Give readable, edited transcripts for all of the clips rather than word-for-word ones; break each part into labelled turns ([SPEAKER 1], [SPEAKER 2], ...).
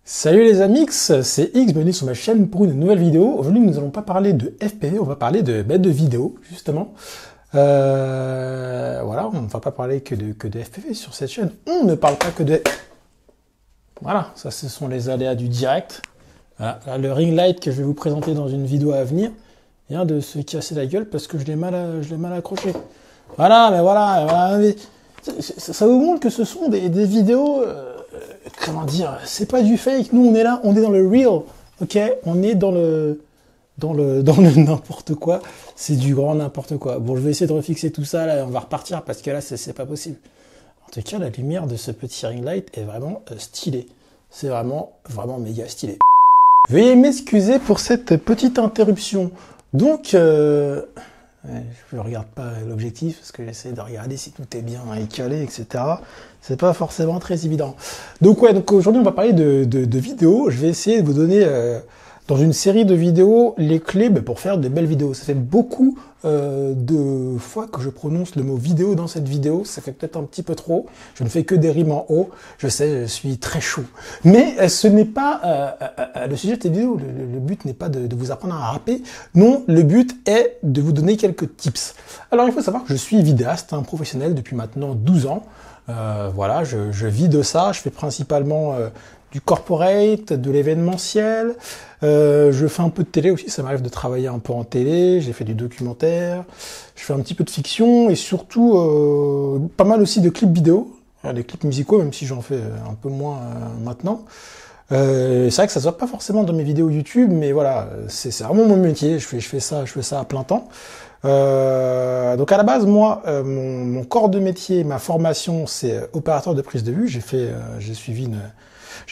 [SPEAKER 1] Salut les amis, c'est X, bienvenue sur ma chaîne pour une nouvelle vidéo. Aujourd'hui, nous n'allons pas parler de FPV, on va parler de vidéo, justement. Voilà, on ne va pas parler que de FPV sur cette chaîne. On ne parle pas que de... Voilà, ça ce sont les aléas du direct. Voilà, là, le ring light que je vais vous présenter dans une vidéo à venir vient de se casser la gueule parce que je l'ai mal accroché. Voilà, mais voilà, mais ça vous montre que ce sont des vidéos... comment dire, c'est pas du fake, nous on est là, on est dans le real, ok, on est dans le n'importe quoi, c'est du grand n'importe quoi. Bon, je vais essayer de refixer tout ça, là, on va repartir, parce que là, c'est pas possible. En tout cas, la lumière de ce petit ring light est vraiment stylée. C'est vraiment méga stylé. Veuillez m'excuser pour cette petite interruption. Donc, je ne regarde pas l'objectif parce que j'essaie de regarder si tout est bien écalé, etc. C'est pas forcément très évident. Donc aujourd'hui on va parler de vidéos. Je vais essayer de vous donner dans une série de vidéos les clés pour faire de belles vidéos. Ça fait beaucoup de fois que je prononce le mot vidéo dans cette vidéo. Ça fait peut-être un petit peu trop. Je ne fais que des rimes en haut. Je sais, je suis très chaud. Mais ce n'est pas le sujet de cette vidéo. Le but n'est pas de vous apprendre à rapper. Non, le but est de vous donner quelques tips. Alors il faut savoir que je suis vidéaste, un professionnel depuis maintenant 12 ans. Voilà, je vis de ça. Je fais principalement du corporate, de l'événementiel. Je fais un peu de télé aussi, ça m'arrive de travailler un peu en télé. J'ai fait du documentaire. Je fais un petit peu de fiction et surtout pas mal aussi de clips vidéo, des clips musicaux, même si j'en fais un peu moins maintenant. C'est vrai que ça se voit pas forcément dans mes vidéos YouTube, mais voilà, c'est vraiment mon métier. Je fais ça à plein temps. Donc à la base, moi, mon corps de métier, ma formation, c'est opérateur de prise de vue. J'ai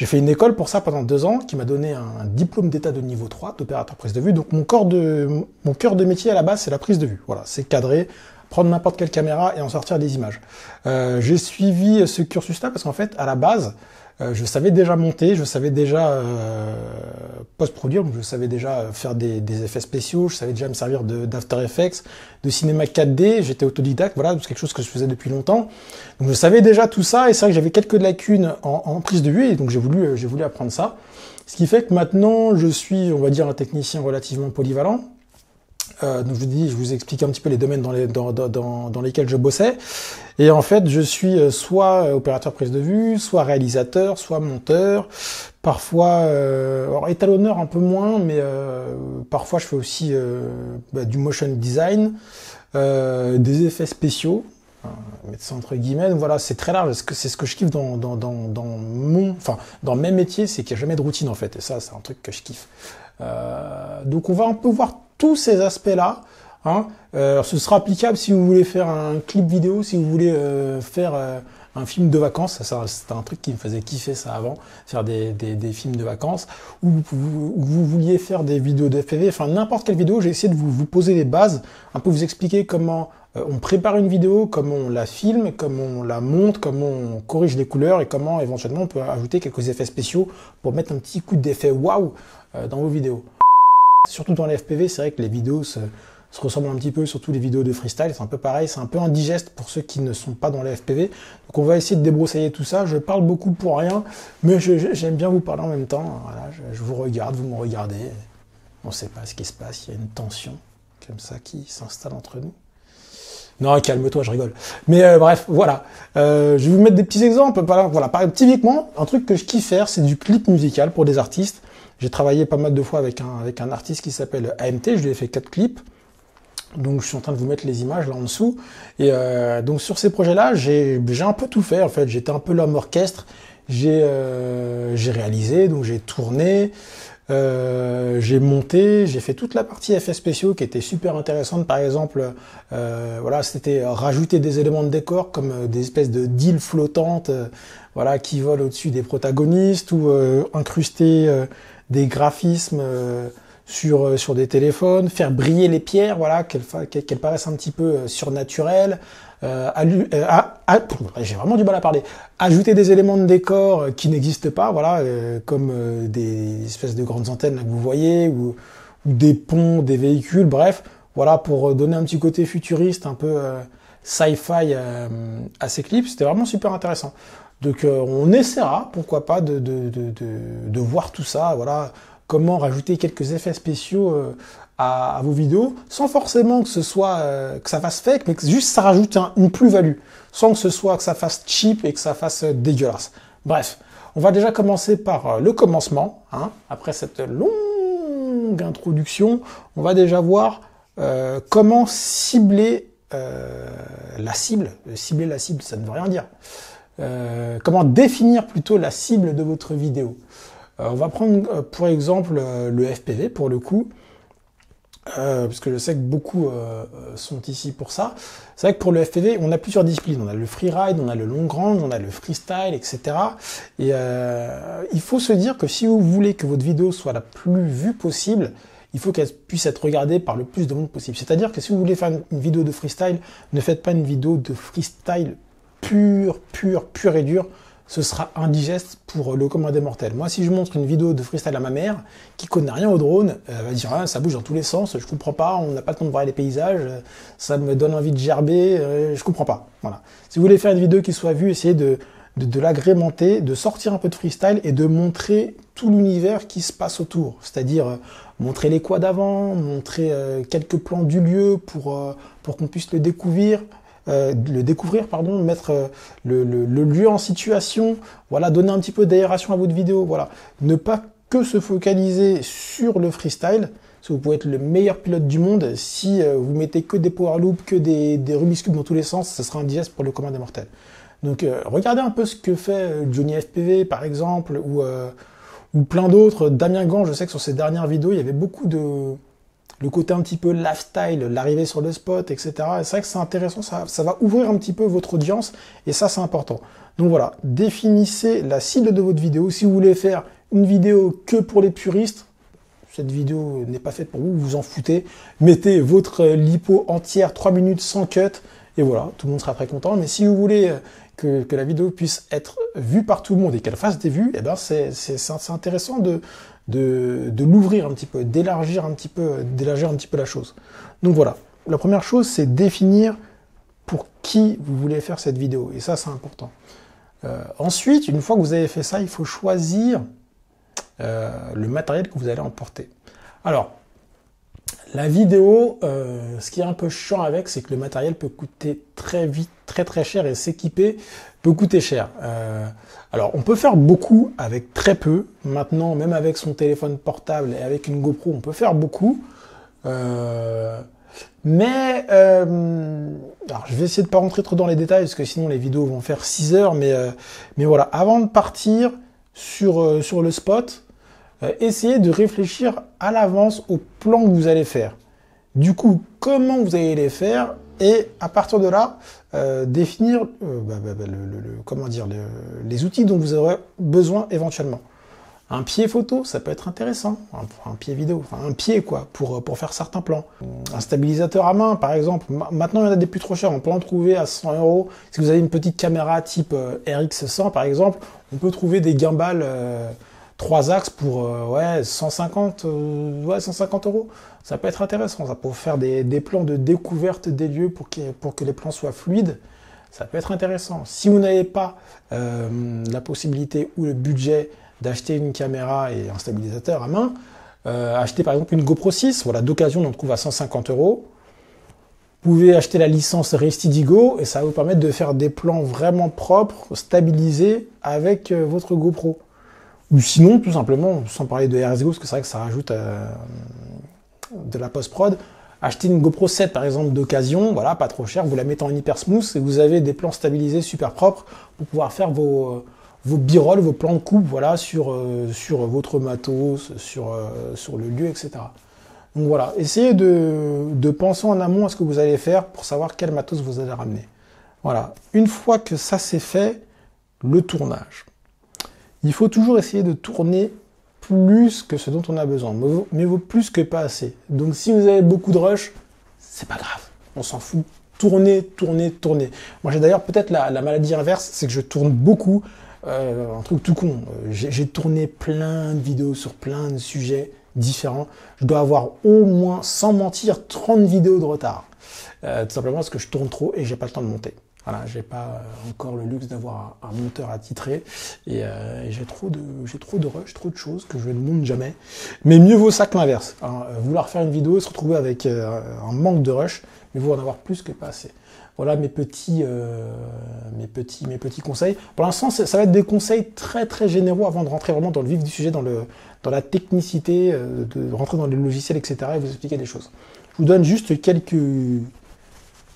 [SPEAKER 1] fait une école pour ça pendant 2 ans, qui m'a donné un diplôme d'état de niveau 3 d'opérateur prise de vue. Donc mon cœur de métier à la base, c'est la prise de vue. Voilà, c'est cadrer, prendre n'importe quelle caméra et en sortir des images. J'ai suivi ce cursus-là parce qu'en fait, à la base, je savais déjà monter, je savais déjà post-produire, donc je savais déjà faire des effets spéciaux, je savais déjà me servir d'After Effects, de cinéma 4D, j'étais autodidacte, voilà, c'est quelque chose que je faisais depuis longtemps. Donc je savais déjà tout ça, et c'est vrai que j'avais quelques lacunes en prise de vue, et donc j'ai voulu apprendre ça. Ce qui fait que maintenant, je suis, on va dire, un technicien relativement polyvalent. Donc je vous explique un petit peu les domaines dans lesquels je bossais. Et en fait, je suis soit opérateur prise de vue, soit réalisateur, soit monteur. Parfois, alors étalonneur un peu moins, mais parfois je fais aussi du motion design, des effets spéciaux, mettre ça entre guillemets. Donc voilà, c'est très large. C'est ce que je kiffe dans mes métiers, c'est qu'il n'y a jamais de routine en fait. Et ça, c'est un truc que je kiffe. Donc on va un peu voir tous ces aspects-là. Hein. Ce sera applicable si vous voulez faire un clip vidéo, si vous voulez faire un film de vacances. C'était un truc qui me faisait kiffer ça avant, faire des films de vacances, ou vous vouliez faire des vidéos de FPV, enfin n'importe quelle vidéo. J'ai essayé de vous poser les bases, un peu vous expliquer comment on prépare une vidéo, comment on la filme, comment on la monte, comment on corrige les couleurs et comment éventuellement on peut ajouter quelques effets spéciaux pour mettre un petit coup d'effet waouh dans vos vidéos. Surtout dans les FPV, c'est vrai que les vidéos se ressemblent un petit peu, surtout les vidéos de freestyle, c'est un peu pareil, c'est un peu indigeste pour ceux qui ne sont pas dans les FPV. Donc on va essayer de débroussailler tout ça. Je parle beaucoup pour rien, mais j'aime bien vous parler en même temps. Voilà, je vous regarde, vous me regardez. On ne sait pas ce qui se passe, il y a une tension comme ça qui s'installe entre nous. Non, calme-toi, je rigole. Mais bref, voilà. Je vais vous mettre des petits exemples. Voilà, typiquement, un truc que je kiffe faire, c'est du clip musical pour des artistes. J'ai travaillé pas mal de fois avec un artiste qui s'appelle AMT, je lui ai fait 4 clips. Donc je suis en train de vous mettre les images là en dessous. Et donc sur ces projets-là, j'ai un peu tout fait en fait. J'étais un peu l'homme orchestre. J'ai réalisé, donc j'ai tourné, j'ai monté, j'ai fait toute la partie effets spéciaux qui était super intéressante. Par exemple, voilà, c'était rajouter des éléments de décor comme des espèces de d'îles flottantes, voilà, qui volent au-dessus des protagonistes, ou incruster des graphismes sur des téléphones, faire briller les pierres, voilà, qu'elles paraissent un petit peu surnaturelles. J'ai vraiment du mal à parler. Ajouter des éléments de décor qui n'existent pas, voilà, comme des espèces de grandes antennes là, que vous voyez, ou des ponts, des véhicules, bref, voilà, pour donner un petit côté futuriste, un peu sci-fi à ces clips. C'était vraiment super intéressant. Donc on essaiera, pourquoi pas, de voir tout ça, voilà, comment rajouter quelques effets spéciaux à vos vidéos, sans forcément que ce soit que ça fasse fake, mais que juste ça rajoute une plus-value, sans que ce soit que ça fasse cheap et que ça fasse dégueulasse. Bref, on va déjà commencer par le commencement, hein. Après cette longue introduction, on va déjà voir comment cibler la cible. Cibler la cible, ça ne veut rien dire. Comment définir plutôt la cible de votre vidéo. On va prendre pour exemple le FPV pour le coup, parce que je sais que beaucoup sont ici pour ça. C'est vrai que pour le FPV, on a plusieurs disciplines. On a le freeride, on a le long range, on a le freestyle, etc. Et il faut se dire que si vous voulez que votre vidéo soit la plus vue possible, il faut qu'elle puisse être regardée par le plus de monde possible. C'est-à-dire que si vous voulez faire une vidéo de freestyle, ne faites pas une vidéo de freestyle pur et dur. Ce sera indigeste pour le commun des mortels. Moi, si je montre une vidéo de freestyle à ma mère, qui connaît rien au drone, elle va dire ah, ça bouge dans tous les sens, je comprends pas, on n'a pas le temps de voir les paysages, ça me donne envie de gerber, je comprends pas. Voilà. Si vous voulez faire une vidéo qui soit vue, essayez de l'agrémenter, de sortir un peu de freestyle et de montrer tout l'univers qui se passe autour. C'est-à-dire montrer les quads d'avant, montrer quelques plans du lieu pour qu'on puisse le découvrir, mettre le lieu en situation, voilà, donner un petit peu d'aération à votre vidéo, voilà. Ne pas que se focaliser sur le freestyle, parce que vous pouvez être le meilleur pilote du monde, si vous mettez que des power loops, que des Rubik's Cube dans tous les sens, ce sera indigeste pour le commun des mortels. Donc regardez un peu ce que fait Johnny FPV par exemple, ou plein d'autres. Damien Gant, je sais que sur ses dernières vidéos, il y avait beaucoup de... le côté un petit peu lifestyle, l'arrivée sur le spot, etc. Et c'est vrai que c'est intéressant, ça va ouvrir un petit peu votre audience, et ça c'est important. Donc voilà, définissez la cible de votre vidéo. Si vous voulez faire une vidéo que pour les puristes, cette vidéo n'est pas faite pour vous, vous vous en foutez. Mettez votre lipo entière, 3 minutes sans cut, et voilà, tout le monde sera très content. Mais si vous voulez que la vidéo puisse être vue par tout le monde et qu'elle fasse des vues, eh ben c'est intéressant de l'ouvrir un petit peu, d'élargir un petit peu la chose. Donc voilà, la première chose, c'est définir pour qui vous voulez faire cette vidéo, et ça c'est important. Ensuite, une fois que vous avez fait ça, il faut choisir le matériel que vous allez emporter. Alors, la vidéo, ce qui est un peu chiant avec, c'est que le matériel peut coûter très vite, très cher, et s'équiper peut coûter cher. Alors, on peut faire beaucoup avec très peu. Maintenant, même avec son téléphone portable et avec une GoPro, on peut faire beaucoup. Alors, je vais essayer de pas rentrer trop dans les détails, parce que sinon les vidéos vont faire 6 heures. Mais voilà, avant de partir sur le spot, essayez de réfléchir à l'avance au plan que vous allez faire. Du coup, comment vous allez les faire, et à partir de là, définir les outils dont vous aurez besoin éventuellement. Un pied photo, ça peut être intéressant. Un pied vidéo, enfin un pied quoi, pour faire certains plans. Un stabilisateur à main, par exemple. Maintenant, il y en a des plus trop chers. On peut en trouver à 100 €. Si vous avez une petite caméra type RX100, par exemple, on peut trouver des gimbals 3 axes pour 150 €. Ça peut être intéressant, ça, pour faire des plans de découverte des lieux pour que les plans soient fluides. Ça peut être intéressant. Si vous n'avez pas la possibilité ou le budget d'acheter une caméra et un stabilisateur à main, achetez par exemple une GoPro 6, voilà, d'occasion on en trouve à 150 €. Vous pouvez acheter la licence Restedigo et ça va vous permettre de faire des plans vraiment propres, stabilisés avec votre GoPro. Ou sinon, tout simplement, sans parler de RSGO, parce que c'est vrai que ça rajoute de la post-prod, acheter une GoPro 7 par exemple d'occasion, voilà, pas trop cher, vous la mettez en hyper smooth et vous avez des plans stabilisés super propres pour pouvoir faire vos b-roll, vos plans de coupe, voilà, sur votre matos, sur le lieu, etc. Donc voilà, essayez de penser en amont à ce que vous allez faire pour savoir quel matos vous allez ramener. Voilà, une fois que ça c'est fait, le tournage. Il faut toujours essayer de tourner plus que ce dont on a besoin, mais vaut plus que pas assez. Donc si vous avez beaucoup de rush, c'est pas grave, on s'en fout. Tournez. Moi j'ai d'ailleurs peut-être la maladie inverse, c'est que je tourne beaucoup. Un truc tout con, j'ai tourné plein de vidéos sur plein de sujets différents. Je dois avoir au moins, sans mentir, 30 vidéos de retard. Tout simplement parce que je tourne trop et j'ai pas le temps de monter. Voilà, j'ai pas encore le luxe d'avoir un monteur attitré et j'ai trop de rush, trop de choses que je ne monte jamais. Mais mieux vaut ça que l'inverse. Hein. Vouloir faire une vidéo et se retrouver avec un manque de rush, mais vaut en avoir plus que pas assez. Voilà mes petits conseils. Pour l'instant, ça va être des conseils très très généraux avant de rentrer vraiment dans le vif du sujet, dans la technicité, de rentrer dans les logiciels, etc. et vous expliquer des choses. Je vous donne juste quelques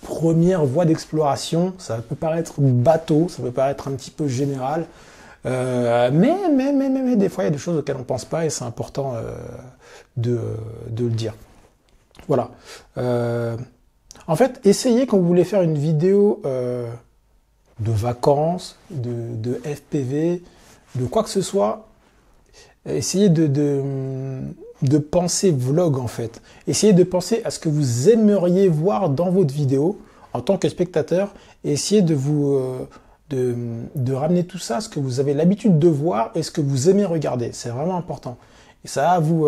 [SPEAKER 1] première voie d'exploration. Ça peut paraître bateau, ça peut paraître un petit peu général, mais des fois il y a des choses auxquelles on ne pense pas et c'est important de le dire. Voilà. En fait, essayez quand vous voulez faire une vidéo de vacances, de FPV, de quoi que ce soit, essayez de penser vlog en fait. Essayez de penser à ce que vous aimeriez voir dans votre vidéo en tant que spectateur et essayez de ramener tout ça à ce que vous avez l'habitude de voir et ce que vous aimez regarder. C'est vraiment important. Et ça va vous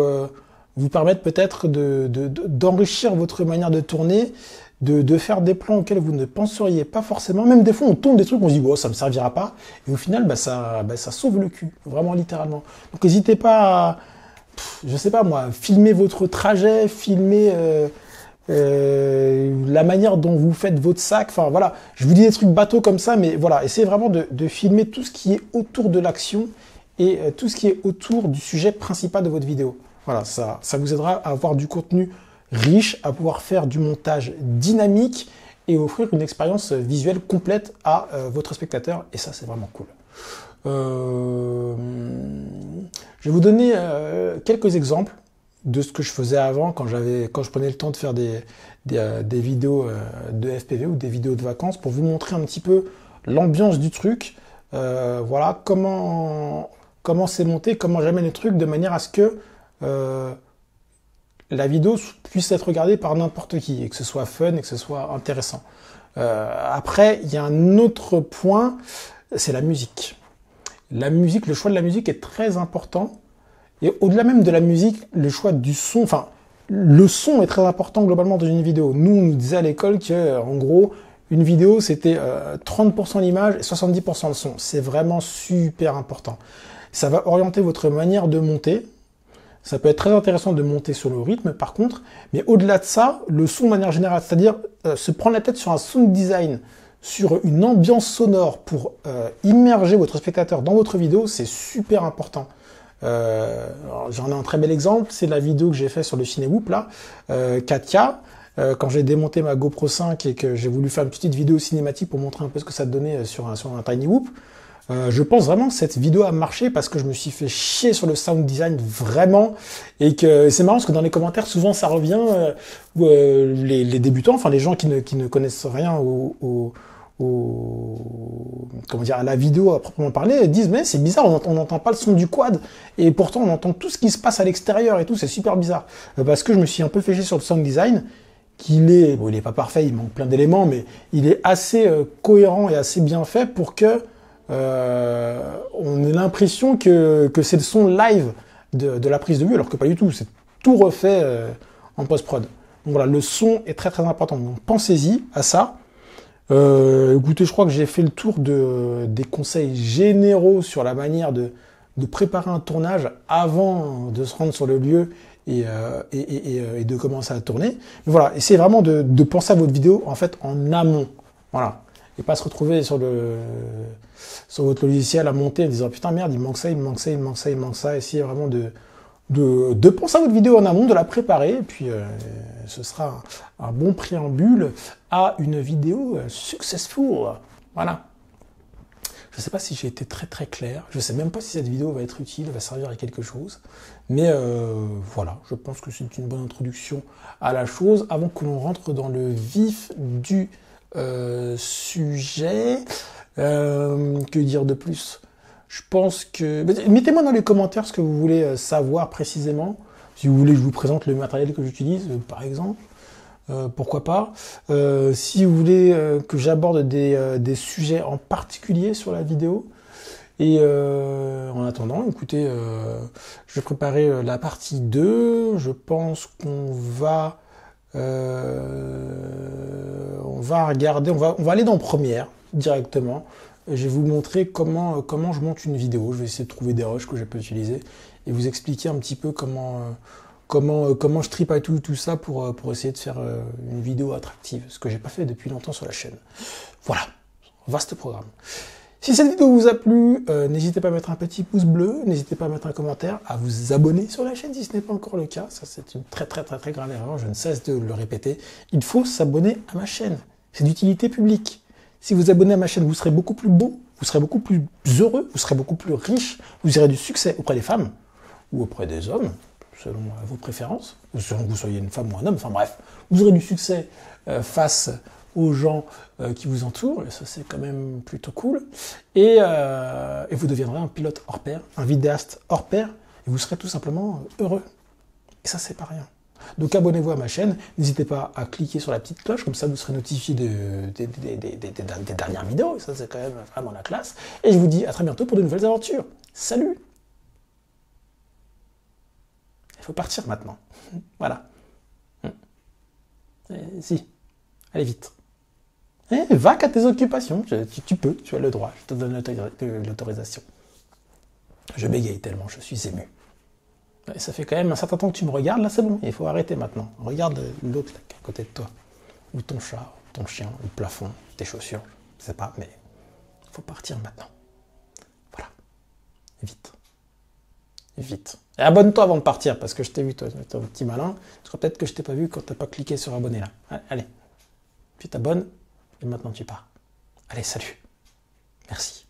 [SPEAKER 1] permettre peut-être d'enrichir votre manière de tourner, de faire des plans auxquels vous ne penseriez pas forcément. Même des fois, on tourne des trucs, on se dit, oh, ça me servira pas. Et au final, ça sauve le cul, vraiment littéralement. Donc, n'hésitez pas à, je sais pas moi, filmer votre trajet, filmer la manière dont vous faites votre sac. Enfin, voilà. Je vous dis des trucs bateaux comme ça, mais voilà. Essayez vraiment de filmer tout ce qui est autour de l'action et tout ce qui est autour du sujet principal de votre vidéo. Voilà, ça vous aidera à avoir du contenu riche, à pouvoir faire du montage dynamique et offrir une expérience visuelle complète à votre spectateur. Et ça, c'est vraiment cool. Je vais vous donner quelques exemples de ce que je faisais avant quand je prenais le temps de faire des vidéos de FPV ou des vidéos de vacances pour vous montrer un petit peu l'ambiance du truc. Voilà, comment c'est monté, comment j'amène le truc de manière à ce que la vidéo puisse être regardée par n'importe qui et que ce soit fun et que ce soit intéressant. Après, il y a un autre point, c'est la musique. La musique, le choix de la musique est très important. Et au-delà même de la musique, le choix du son, enfin, le son est très important globalement dans une vidéo. Nous, on nous disait à l'école que, en gros, une vidéo, c'était 30% l'image et 70% le son. C'est vraiment super important. Ça va orienter votre manière de monter. Ça peut être très intéressant de monter sur le rythme, par contre, mais au-delà de ça, le son de manière générale, c'est-à-dire se prendre la tête sur un sound design, sur une ambiance sonore pour immerger votre spectateur dans votre vidéo, c'est super important. J'en ai un très bel exemple, c'est la vidéo que j'ai fait sur le Cinéwhoop, là, 4K, quand j'ai démonté ma GoPro 5 et que j'ai voulu faire une petite vidéo cinématique pour montrer un peu ce que ça donnait sur un Tiny Whoop. Je pense vraiment que cette vidéo a marché parce que je me suis fait chier sur le sound design vraiment et que c'est marrant parce que dans les commentaires souvent ça revient où les débutants, enfin les gens qui ne connaissent rien comment dire, à la vidéo à proprement parler disent mais c'est bizarre, on n'entend pas le son du quad et pourtant on entend tout ce qui se passe à l'extérieur et tout, c'est super bizarre parce que je me suis un peu fait chier sur le sound design il est pas parfait, il manque plein d'éléments mais il est assez cohérent et assez bien fait pour que on a l'impression que c'est le son live de la prise de vue, alors que pas du tout, c'est tout refait en post-prod. Donc voilà, le son est très très important, donc pensez-y à ça. Écoutez, je crois que j'ai fait le tour des conseils généraux sur la manière de préparer un tournage avant de se rendre sur le lieu et de commencer à tourner. Mais voilà, essayez vraiment de penser à votre vidéo en fait en amont. Voilà. Et pas se retrouver sur votre logiciel à monter en disant putain merde, il manque ça, il manque ça, il manque ça, il manque ça. Essayez vraiment de penser à votre vidéo en amont, de la préparer, et puis ce sera un bon préambule à une vidéo successful. Voilà. Je ne sais pas si j'ai été très très clair, je ne sais même pas si cette vidéo va être utile, va servir à quelque chose, mais voilà, je pense que c'est une bonne introduction à la chose, avant que l'on rentre dans le vif du sujet. Que dire de plus? Je pense que... Mettez-moi dans les commentaires ce que vous voulez savoir précisément. Si vous voulez que je vous présente le matériel que j'utilise, par exemple. Pourquoi pas. Si vous voulez que j'aborde des sujets en particulier sur la vidéo. Et en attendant, écoutez, je vais préparer la partie 2. Je pense qu'on va On va regarder, on va aller dans Première directement. Je vais vous montrer comment je monte une vidéo. Je vais essayer de trouver des rushs que je peux utiliser et vous expliquer un petit peu comment je tripaille tout ça pour essayer de faire une vidéo attractive, ce que j'ai pas fait depuis longtemps sur la chaîne. Voilà, vaste programme. Si cette vidéo vous a plu, n'hésitez pas à mettre un petit pouce bleu, n'hésitez pas à mettre un commentaire, à vous abonner sur la chaîne si ce n'est pas encore le cas. Ça, c'est une très grave erreur, je ne cesse de le répéter. Il faut s'abonner à ma chaîne. C'est d'utilité publique. Si vous abonnez à ma chaîne, vous serez beaucoup plus beau, vous serez beaucoup plus heureux, vous serez beaucoup plus riche, vous aurez du succès auprès des femmes ou auprès des hommes, selon vos préférences, ou selon que vous soyez une femme ou un homme, enfin bref, vous aurez du succès face aux gens qui vous entourent, et ça c'est quand même plutôt cool, et vous deviendrez un pilote hors pair, un vidéaste hors pair, et vous serez tout simplement heureux. Et ça c'est pas rien. Donc abonnez-vous à ma chaîne, n'hésitez pas à cliquer sur la petite cloche, comme ça vous serez notifié des dernières vidéos, ça c'est quand même vraiment la classe, et je vous dis à très bientôt pour de nouvelles aventures. Salut! Il faut partir maintenant. Voilà. Si. Allez vite. Va qu'à tes occupations. Tu peux, tu as le droit. Je te donne l'autorisation. Je bégaye tellement, je suis ému. Et ça fait quand même un certain temps que tu me regardes. Là, c'est bon. Il faut arrêter maintenant. Regarde l'autre à côté de toi. Ou ton chat, ton chien, le plafond, tes chaussures. Je sais pas, mais il faut partir maintenant. Voilà. Vite. Vite. Et abonne-toi avant de partir, parce que je t'ai vu, toi, ton petit malin. Tu crois peut-être que je t'ai pas vu quand t'as pas cliqué sur abonner là. Allez, tu t'abonnes, et maintenant tu pars. Allez, salut. Merci.